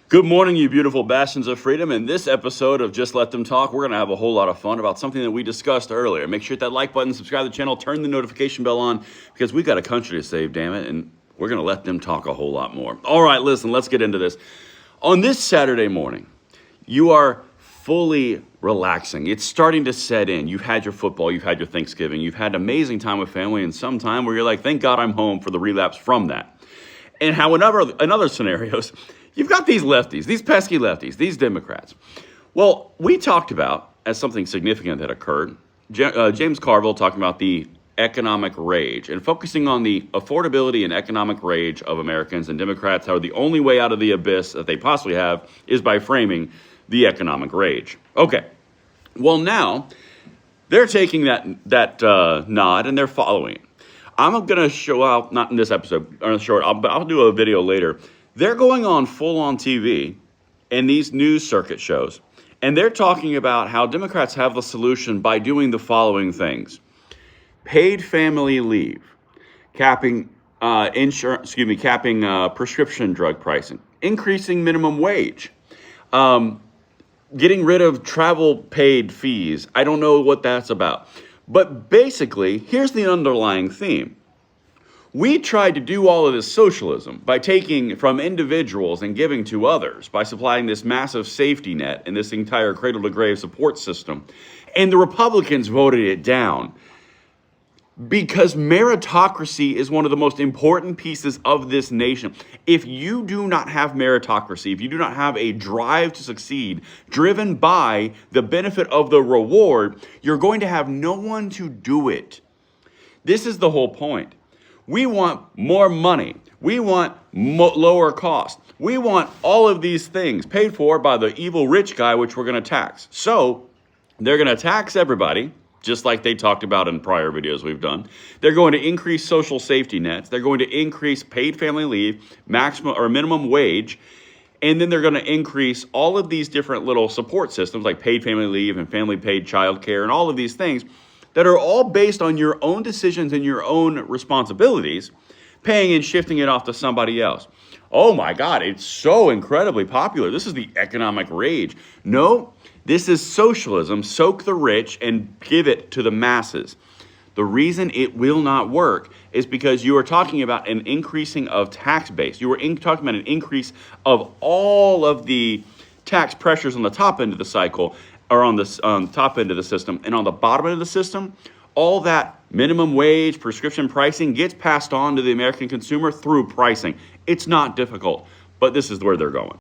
Good morning, you beautiful bastions of freedom. In this episode of Just Let Them Talk, we're going to have a whole lot of fun about something that we discussed earlier. Make sure to hit that like button, subscribe to the channel, turn the notification bell on, because we got a country to save, damn it, and we're going to let them talk a whole lot more. All right, listen, let's get into this. On this Saturday morning, you are fully relaxing. It's starting to set in. You've had your football, you've had your Thanksgiving, you've had amazing time with family, and some time where you're like, thank God I'm home for the relapse from that. And how in other scenarios, you've got these lefties, these pesky lefties, these Democrats. Well, we talked about, as something significant that occurred, James Carville talking about the economic rage and focusing on the affordability and economic rage of Americans, and Democrats, how the only way out of the abyss that they possibly have is by framing the economic rage. Okay, well now, they're taking that nod and they're following it. I'm going to show out, not in this episode, or short, but I'll do a video later. They're going on full-on TV in these news circuit shows, and they're talking about how Democrats have the solution by doing the following things: paid family leave, capping prescription drug pricing, increasing minimum wage, getting rid of travel paid fees. I don't know what that's about. But basically, here's the underlying theme. We tried to do all of this socialism by taking from individuals and giving to others, by supplying this massive safety net and this entire cradle-to-grave support system. And the Republicans voted it down because meritocracy is one of the most important pieces of this nation. If you do not have meritocracy, if you do not have a drive to succeed, driven by the benefit of the reward, you're going to have no one to do it. This is the whole point. We want more money. We want lower cost. We want all of these things paid for by the evil rich guy, which we're going to tax. So they're going to tax everybody, just like they talked about in prior videos we've done. They're going to increase social safety nets. They're going to increase paid family leave, maximum or minimum wage. And then they're going to increase all of these different little support systems like paid family leave and family paid child care and all of these things that are all based on your own decisions and your own responsibilities, paying and shifting it off to somebody else. Oh my God, it's so incredibly popular. This is the economic rage. No, this is socialism. Soak the rich and give it to the masses. The reason it will not work is because you are talking about an increasing of tax base. You are talking about an increase of all of the tax pressures on the top end of the cycle, or on the top end of the system. And on the bottom end of the system, all that minimum wage, prescription pricing gets passed on to the American consumer through pricing. It's not difficult, but this is where they're going.